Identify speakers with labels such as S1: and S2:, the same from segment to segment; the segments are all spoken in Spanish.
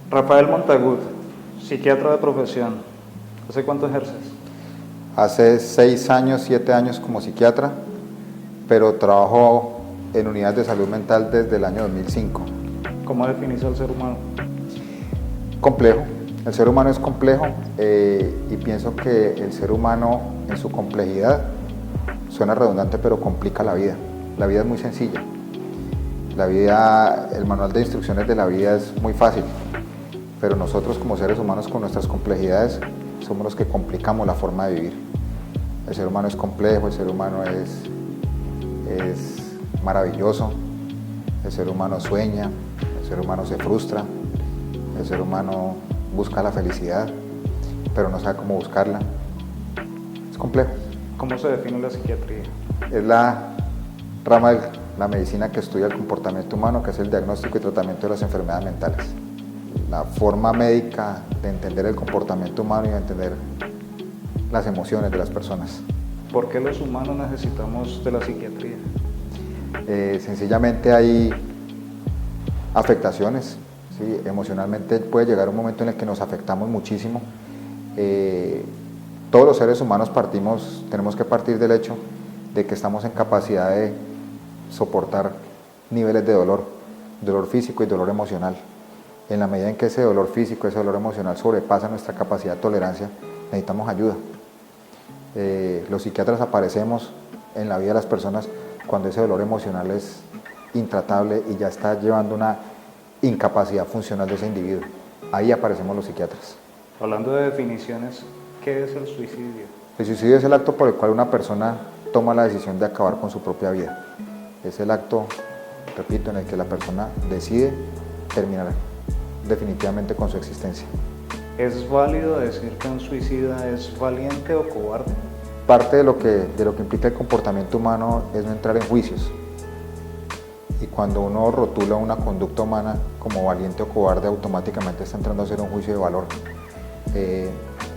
S1: Rafael Montagut, psiquiatra de profesión. ¿Hace cuánto ejerces?
S2: Hace 6 años, 7 años como psiquiatra, pero trabajo en unidades de salud mental desde el año 2005.
S1: ¿Cómo definís al ser humano?
S2: Complejo. El ser humano es complejo y pienso que el ser humano en su complejidad, suena redundante, pero complica la vida. La vida es muy sencilla. La vida, el manual de instrucciones de la vida es muy fácil, pero nosotros como seres humanos con nuestras complejidades somos los que complicamos la forma de vivir. El ser humano es complejo, el ser humano es maravilloso, el ser humano sueña, el ser humano se frustra, el ser humano busca la felicidad, pero no sabe cómo buscarla. Es complejo.
S1: ¿Cómo se define la psiquiatría?
S2: Es la rama de la medicina que estudia el comportamiento humano, que es el diagnóstico y tratamiento de las enfermedades mentales. La forma médica de entender el comportamiento humano y de entender las emociones de las personas.
S1: ¿Por qué los humanos necesitamos de la psiquiatría?
S2: Sencillamente hay afectaciones, ¿sí? Emocionalmente puede llegar un momento en el que nos afectamos muchísimo. Todos los seres humanos tenemos que partir del hecho de que estamos en capacidad de soportar niveles de dolor físico y dolor emocional. En la medida en que ese dolor físico, ese dolor emocional sobrepasa nuestra capacidad de tolerancia, necesitamos ayuda. Los psiquiatras aparecemos en la vida de las personas cuando ese dolor emocional es intratable y ya está llevando una incapacidad funcional de ese individuo. Ahí aparecemos los psiquiatras.
S1: Hablando de definiciones, ¿qué es el suicidio?
S2: El suicidio es el acto por el cual una persona toma la decisión de acabar con su propia vida. Es el acto, repito, en el que la persona decide terminar definitivamente con su existencia.
S1: ¿Es válido decir que un suicida es valiente o cobarde?
S2: Parte de lo que implica el comportamiento humano es no entrar en juicios. Y cuando uno rotula una conducta humana como valiente o cobarde, automáticamente está entrando a hacer un juicio de valor.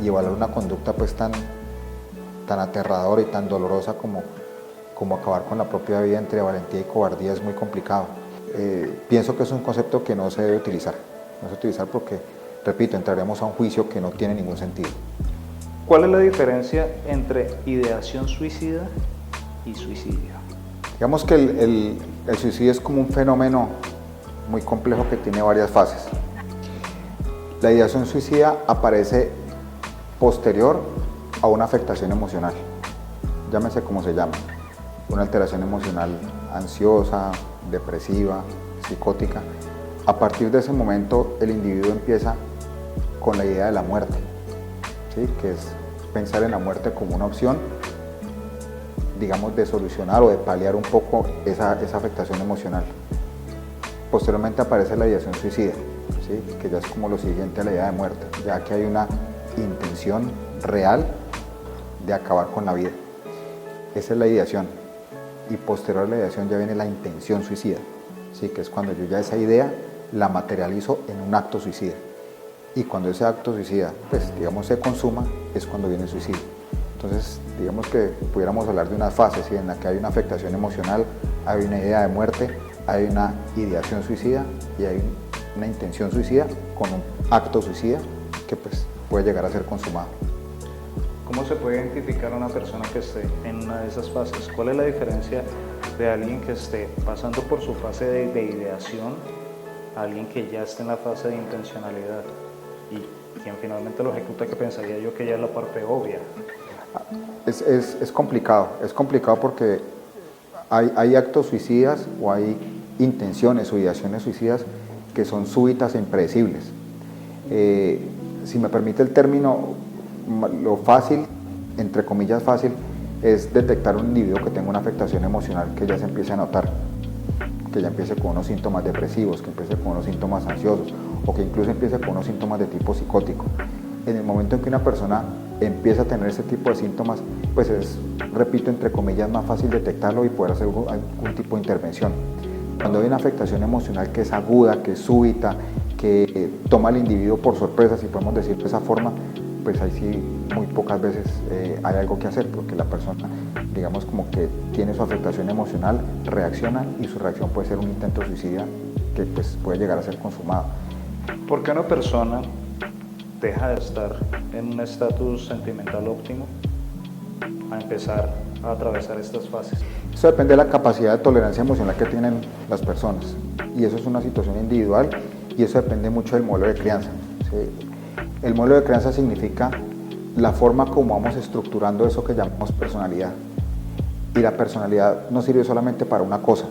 S2: Y evaluar una conducta pues tan aterradora y tan dolorosa como acabar con la propia vida entre valentía y cobardía es muy complicado. Pienso que es un concepto que no se debe utilizar. No se debe utilizar porque, repito, entraremos a un juicio que no tiene ningún sentido.
S1: ¿Cuál es la diferencia entre ideación suicida y suicidio?
S2: Digamos que el suicidio es como un fenómeno muy complejo que tiene varias fases. La ideación suicida aparece posterior a una afectación emocional, llámese como se llame, una alteración emocional ansiosa, depresiva, psicótica. A partir de ese momento el individuo empieza con la idea de la muerte, ¿sí? Que es pensar en la muerte como una opción, digamos, de solucionar o de paliar un poco esa afectación emocional. Posteriormente aparece la ideación suicida, ¿sí? Que ya es como lo siguiente a la idea de muerte, ya que hay una intención real de acabar con la vida. Esa es la ideación. Y posterior a la ideación ya viene la intención suicida, ¿sí? Que es cuando yo ya esa idea la materializo en un acto suicida. Y cuando ese acto suicida, pues digamos, se consuma, es cuando viene el suicidio. Entonces, digamos que pudiéramos hablar de unas fases, ¿sí? En la que hay una afectación emocional, hay una idea de muerte, hay una ideación suicida y hay una intención suicida con un acto suicida que pues puede llegar a ser consumado.
S1: ¿Cómo se puede identificar a una persona que esté en una de esas fases? ¿Cuál es la diferencia de alguien que esté pasando por su fase de ideación a alguien que ya está en la fase de intencionalidad y quien finalmente lo ejecuta, que pensaría yo que ya es la parte obvia?
S2: Es complicado porque hay actos suicidas o hay intenciones o ideaciones suicidas que son súbitas e impredecibles. Si me permite el término, lo fácil, entre comillas fácil, es detectar un individuo que tenga una afectación emocional que ya se empiece a notar, que ya empiece con unos síntomas depresivos, que empiece con unos síntomas ansiosos o que incluso empiece con unos síntomas de tipo psicótico. En el momento en que una persona empieza a tener ese tipo de síntomas, pues es, repito, entre comillas, más fácil detectarlo y poder hacer algún tipo de intervención. Cuando hay una afectación emocional que es aguda, que es súbita, que toma al individuo por sorpresa, si podemos decirlo de esa forma, pues ahí sí muy pocas veces hay algo que hacer, porque la persona, digamos, como que tiene su afectación emocional, reacciona y su reacción puede ser un intento suicida que pues puede llegar a ser consumado.
S1: ¿Por qué una persona deja de estar en un estatus sentimental óptimo a empezar a atravesar estas fases?
S2: Esto depende de la capacidad de tolerancia emocional que tienen las personas, y eso es una situación individual, y eso depende mucho del modelo de crianza, ¿sí? El modelo de crianza significa la forma como vamos estructurando eso que llamamos personalidad, y la personalidad no sirve solamente para una cosa,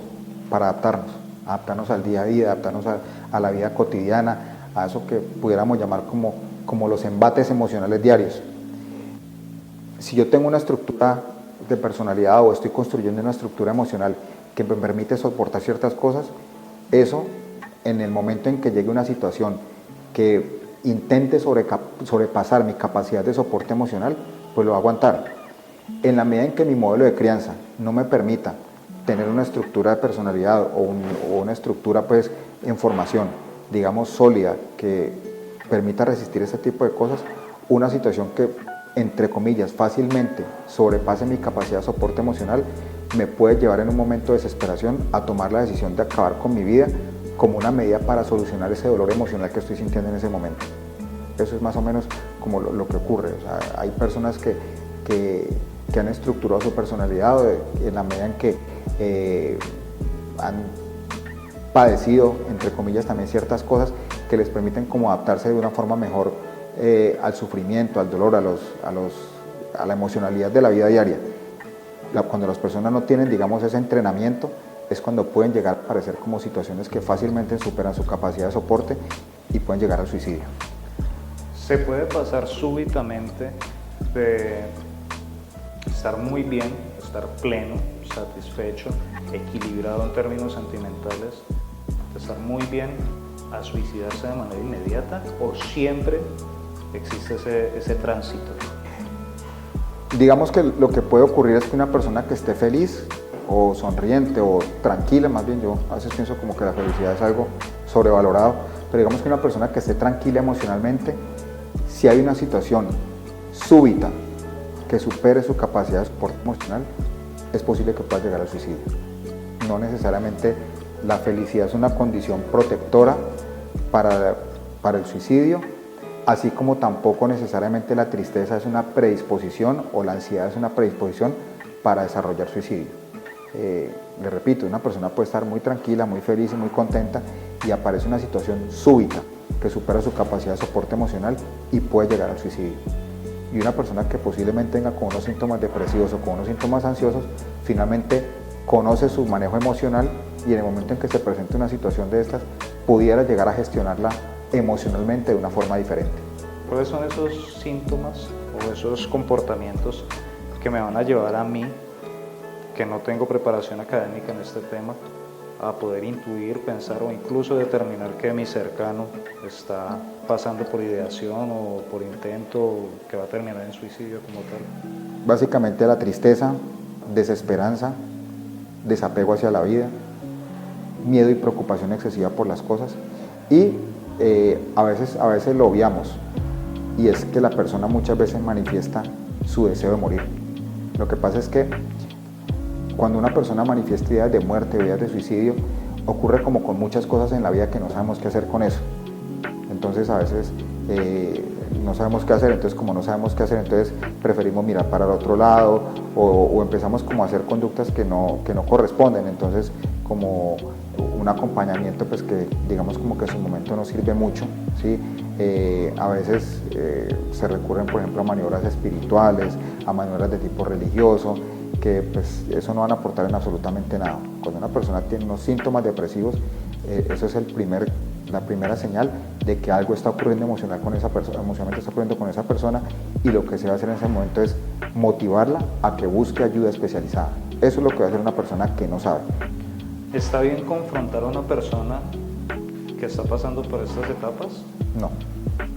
S2: para adaptarnos al día a día, adaptarnos a la vida cotidiana, a eso que pudiéramos llamar como los embates emocionales diarios. Si yo tengo una estructura de personalidad o estoy construyendo una estructura emocional que me permite soportar ciertas cosas, eso, en el momento en que llegue una situación que intente sobrepasar mi capacidad de soporte emocional, pues lo va a aguantar. En la medida en que mi modelo de crianza no me permita tener una estructura de personalidad o una estructura pues en formación, digamos sólida, que permita resistir ese tipo de cosas, una situación que entre comillas fácilmente sobrepase mi capacidad de soporte emocional, me puede llevar en un momento de desesperación a tomar la decisión de acabar con mi vida como una medida para solucionar ese dolor emocional que estoy sintiendo en ese momento. Eso es más o menos como lo que ocurre. O sea, hay personas que han estructurado su personalidad en la medida en que han padecido, entre comillas, también ciertas cosas que les permiten como adaptarse de una forma mejor al sufrimiento, al dolor, a la emocionalidad de la vida diaria. Cuando las personas no tienen, digamos, ese entrenamiento, es cuando pueden llegar a aparecer como situaciones que fácilmente superan su capacidad de soporte y pueden llegar al suicidio.
S1: Se puede pasar súbitamente de estar muy bien, estar pleno, satisfecho, equilibrado en términos sentimentales, de estar muy bien, a suicidarse de manera inmediata, o siempre existe ese tránsito.
S2: Digamos que lo que puede ocurrir es que una persona que esté feliz o sonriente o tranquila, más bien, yo a veces pienso como que la felicidad es algo sobrevalorado, pero digamos que una persona que esté tranquila emocionalmente, si hay una situación súbita que supere su capacidad de soporte emocional, es posible que pueda llegar al suicidio. No necesariamente la felicidad es una condición protectora para el suicidio, así como tampoco necesariamente la tristeza es una predisposición o la ansiedad es una predisposición para desarrollar suicidio. Le repito, una persona puede estar muy tranquila, muy feliz y muy contenta y aparece una situación súbita que supera su capacidad de soporte emocional y puede llegar al suicidio. Y una persona que posiblemente tenga con unos síntomas depresivos o con unos síntomas ansiosos, finalmente conoce su manejo emocional y en el momento en que se presente una situación de estas, pudiera llegar a gestionarla emocionalmente de una forma diferente.
S1: ¿Cuáles son esos síntomas o esos comportamientos que me van a llevar a mí, que no tengo preparación académica en este tema, a poder intuir, pensar o incluso determinar que mi cercano está pasando por ideación o por intento que va a terminar en suicidio como tal?
S2: Básicamente la tristeza, desesperanza, desapego hacia la vida, miedo y preocupación excesiva por las cosas y a veces lo obviamos, y es que la persona muchas veces manifiesta su deseo de morir. Lo que pasa es que cuando una persona manifiesta ideas de muerte, ideas de suicidio, ocurre como con muchas cosas en la vida que no sabemos qué hacer con eso. Entonces a veces no sabemos qué hacer, entonces como no sabemos qué hacer, entonces preferimos mirar para el otro lado o empezamos como a hacer conductas que no corresponden, entonces como un acompañamiento pues que digamos como que en su momento no sirve mucho, ¿sí? A veces se recurren por ejemplo a maniobras espirituales, a maniobras de tipo religioso, que pues eso no van a aportar en absolutamente nada. Cuando una persona tiene unos síntomas depresivos, eso es la primera señal de que algo está ocurriendo emocionalmente está ocurriendo con esa persona, y lo que se va a hacer en ese momento es motivarla a que busque ayuda especializada. Eso es lo que va a hacer una persona que no sabe.
S1: ¿Está bien confrontar a una persona que está pasando por estas etapas?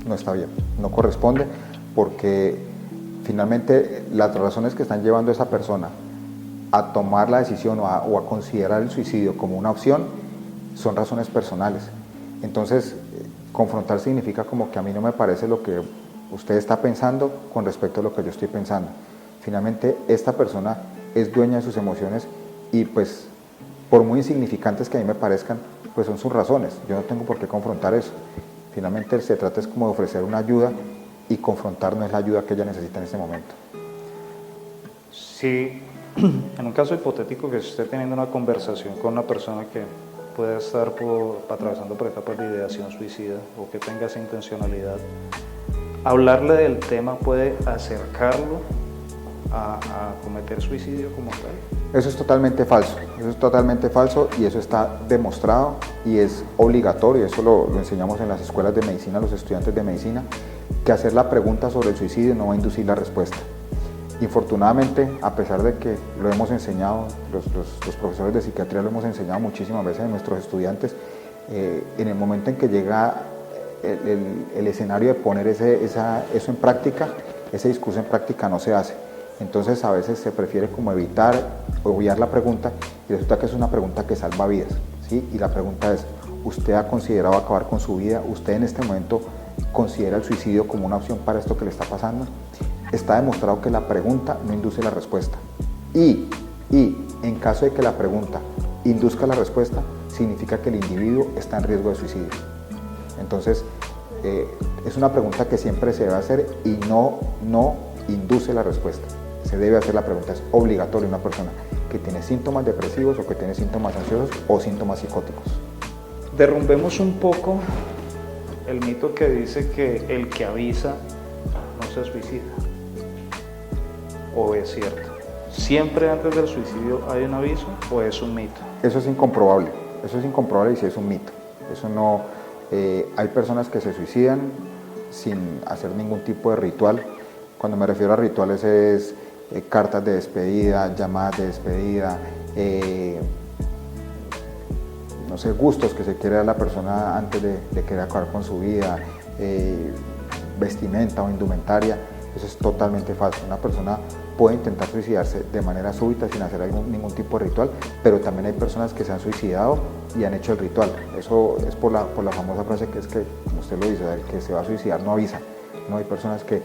S2: No está bien, no corresponde, porque finalmente las razones que están llevando a esa persona a tomar la decisión o a considerar el suicidio como una opción son razones personales. Entonces, confrontar significa como que a mí no me parece lo que usted está pensando con respecto a lo que yo estoy pensando. Finalmente, esta persona es dueña de sus emociones y pues por muy insignificantes que a mí me parezcan, pues son sus razones. Yo no tengo por qué confrontar eso. Finalmente se trata es como de ofrecer una ayuda y confrontar no es la ayuda que ella necesita en este momento.
S1: Si en un caso hipotético que esté teniendo una conversación con una persona que pueda estar atravesando por etapas de ideación suicida o que tenga esa intencionalidad, hablarle del tema puede acercarlo a cometer suicidio como tal.
S2: Eso es totalmente falso y eso está demostrado y es obligatorio, eso lo enseñamos en las escuelas de medicina a los estudiantes de medicina, que hacer la pregunta sobre el suicidio no va a inducir la respuesta. Infortunadamente, a pesar de que lo hemos enseñado, los profesores de psiquiatría lo hemos enseñado muchísimas veces a nuestros estudiantes, en el momento en que llega el escenario de poner eso en práctica, ese discurso en práctica no se hace. Entonces a veces se prefiere como evitar, obviar la pregunta y resulta que es una pregunta que salva vidas, ¿sí? Y la pregunta es, ¿usted ha considerado acabar con su vida? ¿Usted en este momento considera el suicidio como una opción para esto que le está pasando? Está demostrado que la pregunta no induce la respuesta. Y en caso de que la pregunta induzca la respuesta, significa que el individuo está en riesgo de suicidio. Entonces, es una pregunta que siempre se debe hacer y no induce la respuesta. Se debe hacer la pregunta, es obligatorio una persona que tiene síntomas depresivos o que tiene síntomas ansiosos o síntomas psicóticos.
S1: Derrumbemos un poco el mito que dice que el que avisa no se suicida. ¿O es cierto? ¿Siempre antes del suicidio hay un aviso o es un mito?
S2: Eso es incomprobable y sí es un mito. Eso no, hay personas que se suicidan sin hacer ningún tipo de ritual. Cuando me refiero a rituales es cartas de despedida, llamadas de despedida, no sé, gustos que se quiere dar a la persona antes de querer acabar con su vida, vestimenta o indumentaria. Eso es totalmente falso. Una persona puede intentar suicidarse de manera súbita sin hacer ningún tipo de ritual, pero también hay personas que se han suicidado y han hecho el ritual. Eso es por la famosa frase que es que, como usted lo dice, el que se va a suicidar no avisa. No, hay personas que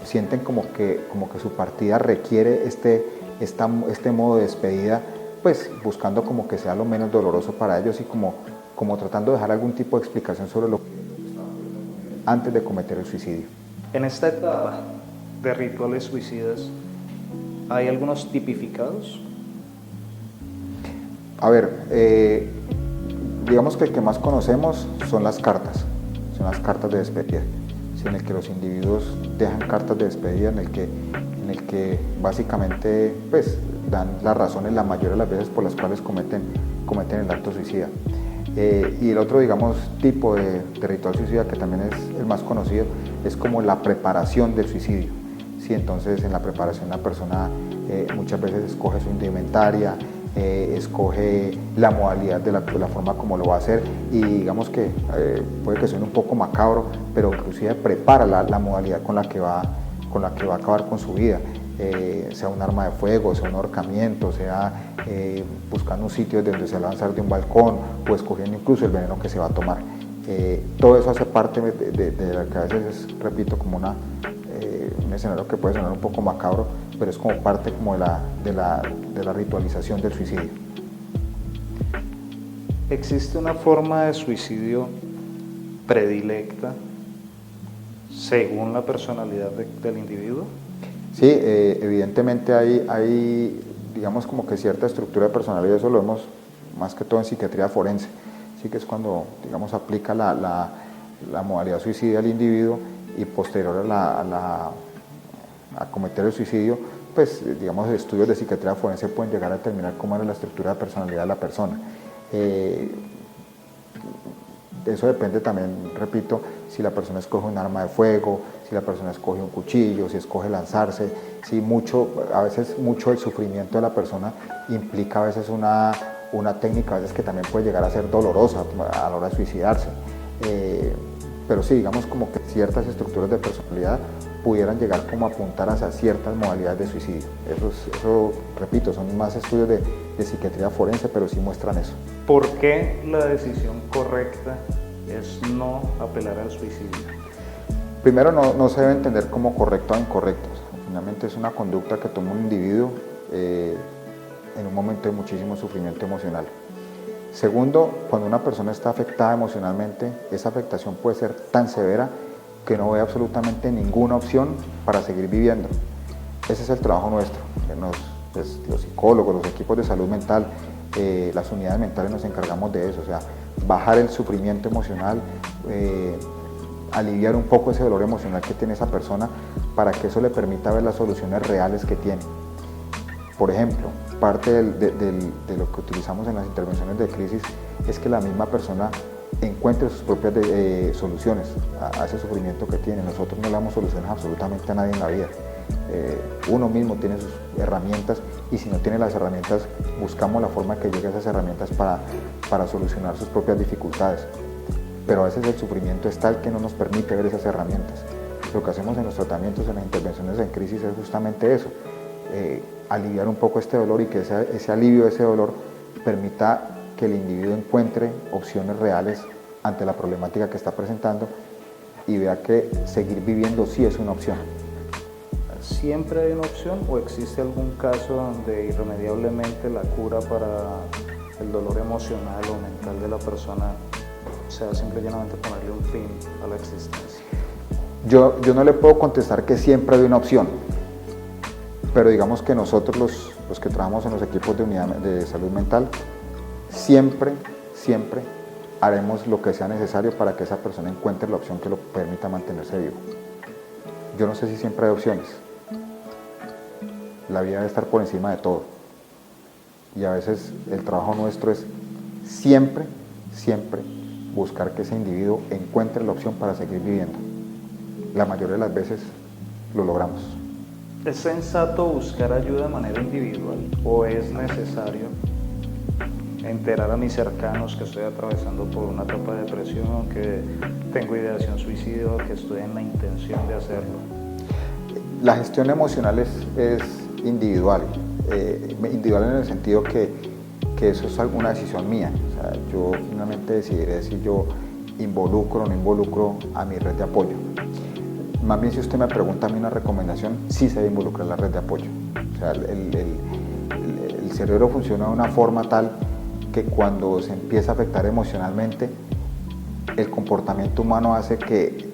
S2: sienten como que su partida requiere este modo de despedida, pues buscando como que sea lo menos doloroso para ellos y como tratando de dejar algún tipo de explicación sobre lo que antes de cometer el suicidio.
S1: En esta etapa de rituales suicidas, ¿hay algunos tipificados?
S2: A ver, digamos que el que más conocemos son las cartas de despedida, en el que los individuos dejan cartas de despedida, en el que básicamente pues, dan las razones la mayoría de las veces por las cuales cometen el acto suicida. Y el otro, digamos, tipo de ritual suicida, que también es el más conocido, es como la preparación del suicidio. Sí, entonces en la preparación la persona muchas veces escoge su indumentaria, escoge la modalidad de la forma como lo va a hacer y digamos que puede que suene un poco macabro, pero inclusive prepara la modalidad con la que va a acabar con su vida. Sea un arma de fuego, sea un ahorcamiento, sea buscando un sitio donde se va a lanzar de un balcón o escogiendo incluso el veneno que se va a tomar. Todo eso hace parte de lo que a veces es, repito, como un escenario que puede sonar un poco macabro, pero es como parte como de la ritualización del suicidio.
S1: ¿Existe una forma de suicidio predilecta según la personalidad del individuo?
S2: Sí, evidentemente hay, digamos, como que cierta estructura de personalidad, eso lo vemos más que todo en psiquiatría forense, sí, que es cuando, digamos, aplica la modalidad suicida al individuo y posterior a cometer el suicidio, pues, digamos, estudios de psiquiatría forense pueden llegar a determinar cómo era la estructura de personalidad de la persona. Eso depende también, repito, si la persona escoge un arma de fuego, si la persona escoge un cuchillo, si escoge lanzarse, si a veces mucho del sufrimiento de la persona implica a veces una técnica a veces que también puede llegar a ser dolorosa a la hora de suicidarse. Pero sí, digamos como que ciertas estructuras de personalidad pudieran llegar como a apuntar hacia ciertas modalidades de suicidio. Eso repito, son más estudios de psiquiatría forense, pero sí muestran eso.
S1: ¿Por qué la decisión correcta es no apelar al suicidio?
S2: Primero, no se debe entender como correcto o incorrecto. Finalmente es una conducta que toma un individuo en un momento de muchísimo sufrimiento emocional. Segundo, cuando una persona está afectada emocionalmente, esa afectación puede ser tan severa que no ve absolutamente ninguna opción para seguir viviendo. Ese es el trabajo nuestro. Los psicólogos, los equipos de salud mental, las unidades mentales nos encargamos de eso, o sea, bajar el sufrimiento emocional, aliviar un poco ese dolor emocional que tiene esa persona para que eso le permita ver las soluciones reales que tiene. Por ejemplo, parte de lo que utilizamos en las intervenciones de crisis es que la misma persona encuentre sus propias soluciones a ese sufrimiento que tiene. Nosotros no le damos soluciones absolutamente a nadie en la vida. Uno mismo tiene sus herramientas y si no tiene las herramientas, buscamos la forma que llegue a esas herramientas para solucionar sus propias dificultades. Pero a veces el sufrimiento es tal que no nos permite ver esas herramientas. Lo que hacemos en los tratamientos, en las intervenciones en crisis es justamente eso, aliviar un poco este dolor y que ese alivio de ese dolor permita que el individuo encuentre opciones reales ante la problemática que está presentando y vea que seguir viviendo sí es una opción.
S1: ¿Siempre hay una opción o existe algún caso donde irremediablemente la cura para el dolor emocional o mental de la persona sea simplemente ponerle un fin a la existencia?
S2: Yo no le puedo contestar que siempre hay una opción, pero digamos que nosotros los que trabajamos en los equipos de unidad de salud mental, siempre haremos lo que sea necesario para que esa persona encuentre la opción que lo permita mantenerse vivo. Yo no sé si siempre hay opciones. La vida debe estar por encima de todo. Y a veces el trabajo nuestro es siempre buscar que ese individuo encuentre la opción para seguir viviendo. La mayoría de las veces lo logramos.
S1: ¿Es sensato buscar ayuda de manera individual o es necesario enterar a mis cercanos que estoy atravesando por una etapa de depresión, que tengo ideación suicida, que estoy en la intención de hacerlo?
S2: La gestión emocional es individual, individual en el sentido que eso es una decisión mía. O sea, yo finalmente decidiré si yo involucro o no involucro a mi red de apoyo. Más bien, si usted me pregunta a mí una recomendación, sí se debe involucrar la red de apoyo. O sea, el cerebro funciona de una forma tal que cuando se empieza a afectar emocionalmente, el comportamiento humano hace que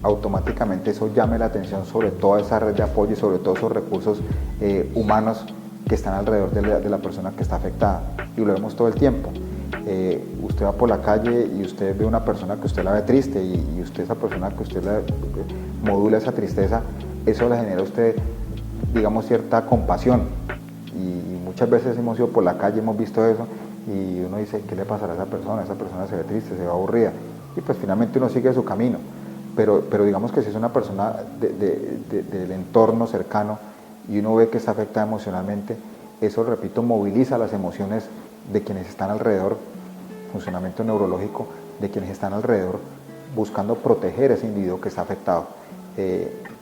S2: automáticamente eso llame la atención sobre toda esa red de apoyo y sobre todos esos recursos humanos que están alrededor de la persona que está afectada. Y lo vemos todo el tiempo. Usted va por la calle y usted ve una persona que usted la ve triste y usted, esa persona que usted la modula esa tristeza, eso le genera a usted, digamos, cierta compasión. Y muchas veces hemos ido por la calle, hemos visto eso y uno dice, ¿qué le pasará a esa persona? Esa persona se ve triste, se ve aburrida. Y pues finalmente uno sigue su camino. Pero digamos que si es una persona del entorno cercano y uno ve que está afectada emocionalmente, eso, repito, moviliza las emociones de quienes están alrededor, funcionamiento neurológico de quienes están alrededor, buscando proteger a ese individuo que está afectado.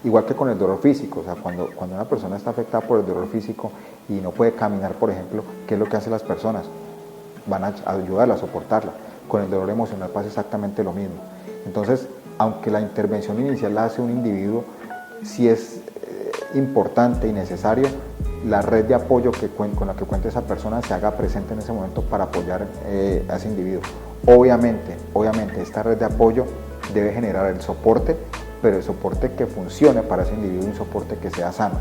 S2: Igual que con el dolor físico, o sea, cuando una persona está afectada por el dolor físico y no puede caminar, por ejemplo, ¿qué es lo que hacen las personas? Van a ayudarla a soportarla. Con el dolor emocional pasa exactamente lo mismo. Entonces, aunque la intervención inicial la hace un individuo, sí es importante y necesario la red de apoyo con la que cuenta esa persona se haga presente en ese momento para apoyar a ese individuo. Obviamente, esta red de apoyo debe generar el soporte, pero el soporte que funcione para ese individuo y un soporte que sea sano,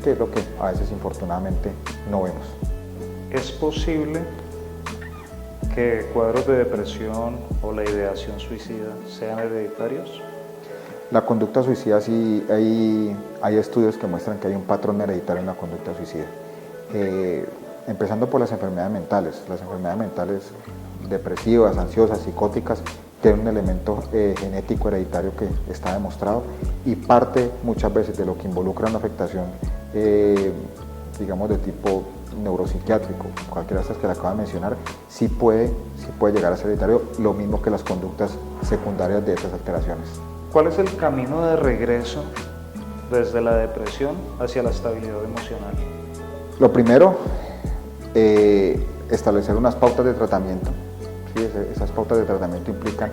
S2: que es lo que a veces infortunadamente no vemos.
S1: ¿Es posible que cuadros de depresión o la ideación suicida sean hereditarios?
S2: La conducta suicida, sí, hay estudios que muestran que hay un patrón hereditario en la conducta suicida. Empezando por las enfermedades mentales. Las enfermedades mentales depresivas, ansiosas, psicóticas, tienen un elemento genético hereditario que está demostrado y parte muchas veces de lo que involucra una afectación, digamos, de tipo neuropsiquiátrico, cualquiera de estas que le acabo de mencionar, sí puede llegar a ser hereditario, lo mismo que las conductas secundarias de estas alteraciones.
S1: ¿Cuál es el camino de regreso desde la depresión hacia la estabilidad emocional?
S2: Lo primero, establecer unas pautas de tratamiento. ¿Sí? Esas pautas de tratamiento implican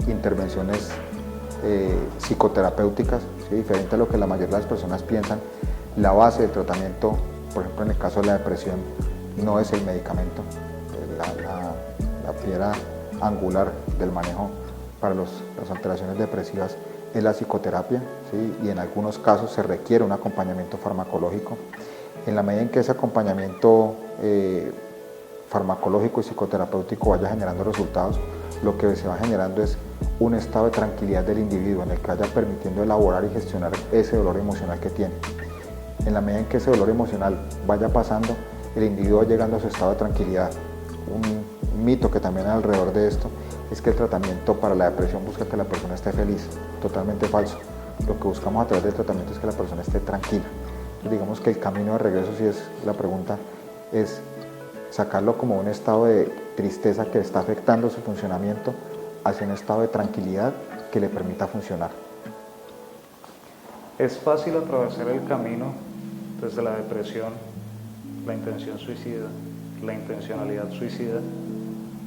S2: intervenciones psicoterapéuticas, ¿sí? Diferente a lo que la mayoría de las personas piensan. La base del tratamiento, por ejemplo en el caso de la depresión, no es el medicamento. piedra angular del manejo para las alteraciones depresivas es la psicoterapia, ¿sí? Y en algunos casos se requiere un acompañamiento farmacológico. En la medida en que ese acompañamiento farmacológico y psicoterapéutico vaya generando resultados, lo que se va generando es un estado de tranquilidad del individuo en el que vaya permitiendo elaborar y gestionar ese dolor emocional que tiene. En la medida en que ese dolor emocional vaya pasando, el individuo va llegando a su estado de tranquilidad. Un mito que también hay alrededor de esto es que el tratamiento para la depresión busca que la persona esté feliz. Totalmente falso. Lo que buscamos a través del tratamiento es que la persona esté tranquila. Digamos que el camino de regreso, si es la pregunta, es sacarlo como un estado de tristeza que está afectando su funcionamiento hacia un estado de tranquilidad que le permita funcionar.
S1: Es fácil atravesar el camino desde la depresión, la intención suicida, la intencionalidad suicida,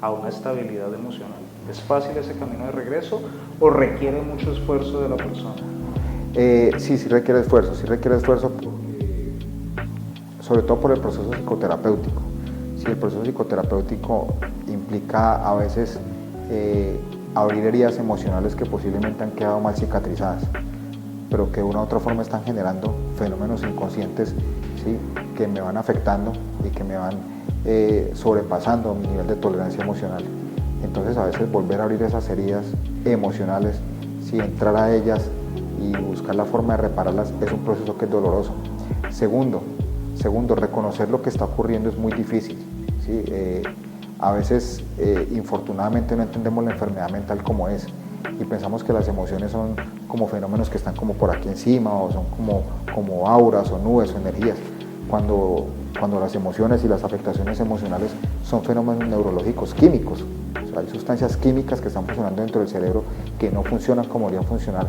S1: a una estabilidad emocional. ¿Es fácil ese camino de regreso o requiere mucho esfuerzo de la persona?
S2: Sí requiere esfuerzo, sobre todo por el proceso psicoterapéutico. Si el proceso psicoterapéutico implica a veces abrir heridas emocionales que posiblemente han quedado mal cicatrizadas, pero que de una u otra forma están generando fenómenos inconscientes, ¿sí? Que me van afectando y que me van sobrepasando mi nivel de tolerancia emocional. Entonces a veces volver a abrir esas heridas emocionales, ¿sí? Entrar a ellas y buscar la forma de repararlas es un proceso que es doloroso. Segundo, reconocer lo que está ocurriendo es muy difícil, ¿sí? A veces, infortunadamente, no entendemos la enfermedad mental como es y pensamos que las emociones son como fenómenos que están como por aquí encima o son como auras o nubes o energías, cuando las emociones y las afectaciones emocionales son fenómenos neurológicos químicos. O sea, hay sustancias químicas que están funcionando dentro del cerebro que no funcionan como deberían funcionar,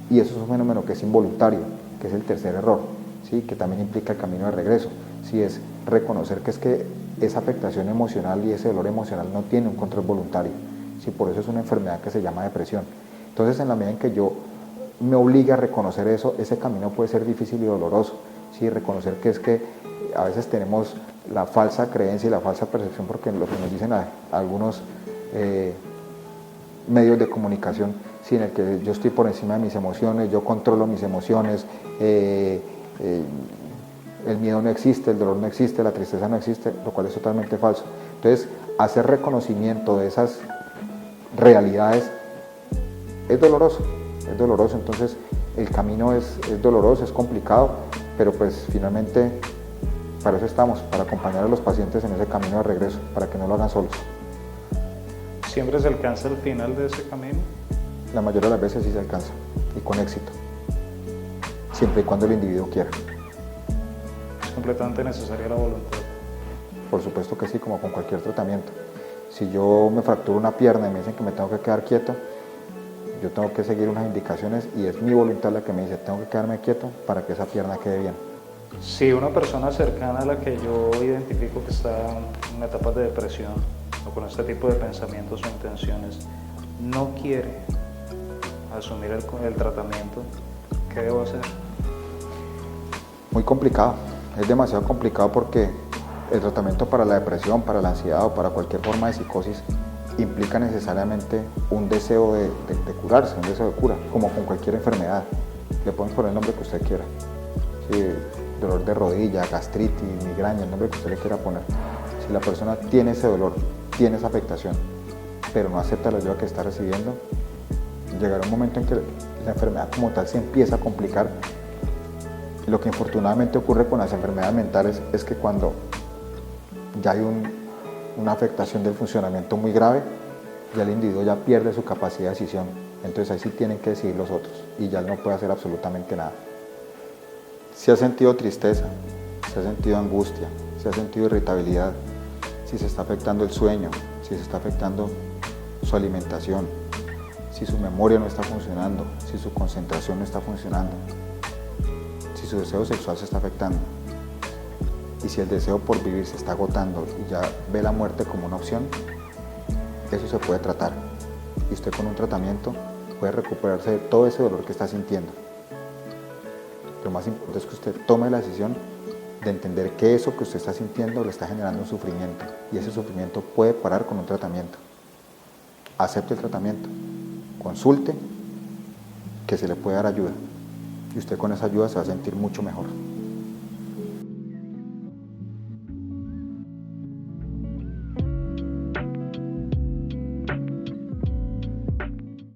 S2: y eso es un fenómeno que es involuntario, que es el tercer error, ¿sí? Que también implica el camino de regreso, ¿sí? Es reconocer que es que esa afectación emocional y ese dolor emocional no tiene un control voluntario, ¿sí? Por eso es una enfermedad que se llama depresión. Entonces, en la medida en que yo me obligue a reconocer eso, ese camino puede ser difícil y doloroso, ¿sí? Reconocer que es que a veces tenemos la falsa creencia y la falsa percepción, porque lo que nos dicen algunos medios de comunicación, sí, en el que yo estoy por encima de mis emociones, yo controlo mis emociones, el miedo no existe, el dolor no existe, la tristeza no existe, lo cual es totalmente falso. Entonces, hacer reconocimiento de esas realidades es doloroso, entonces el camino es doloroso, es complicado, pero pues finalmente para eso estamos, para acompañar a los pacientes en ese camino de regreso, para que no lo hagan solos.
S1: ¿Siempre se alcanza el final de ese camino?
S2: La mayoría de las veces sí se alcanza, y con éxito, siempre y cuando el individuo quiera.
S1: ¿Es completamente necesaria la voluntad?
S2: Por supuesto que sí, como con cualquier tratamiento. Si yo me fracturo una pierna y me dicen que me tengo que quedar quieto, yo tengo que seguir unas indicaciones y es mi voluntad la que me dice tengo que quedarme quieto para que esa pierna quede bien.
S1: Si una persona cercana a la que yo identifico que está en etapas de depresión o con este tipo de pensamientos o intenciones no quiere asumir el tratamiento, ¿qué debo hacer?
S2: Muy complicado, es demasiado complicado porque el tratamiento para la depresión, para la ansiedad o para cualquier forma de psicosis implica necesariamente un deseo de curarse, un deseo de cura, como con cualquier enfermedad. Le podemos poner el nombre que usted quiera. Sí, dolor de rodilla, gastritis, migraña, el nombre que usted le quiera poner. Si la persona tiene ese dolor, tiene esa afectación, pero no acepta la ayuda que está recibiendo, llegará un momento en que la enfermedad como tal se empieza a complicar. Lo que infortunadamente ocurre con las enfermedades mentales es que cuando ya hay una afectación del funcionamiento muy grave, ya el individuo ya pierde su capacidad de decisión, entonces ahí sí tienen que decidir los otros y ya él no puede hacer absolutamente nada. Si ha sentido tristeza, si ha sentido angustia, si ha sentido irritabilidad, si se está afectando el sueño, si se está afectando su alimentación, si su memoria no está funcionando, si su concentración no está funcionando, si su deseo sexual se está afectando y si el deseo por vivir se está agotando y ya ve la muerte como una opción, eso se puede tratar y usted con un tratamiento puede recuperarse de todo ese dolor que está sintiendo. Lo más importante es que usted tome la decisión de entender que eso que usted está sintiendo le está generando un sufrimiento y ese sufrimiento puede parar con un tratamiento. Acepte el tratamiento, consulte, que se le puede dar ayuda y usted con esa ayuda se va a sentir mucho mejor.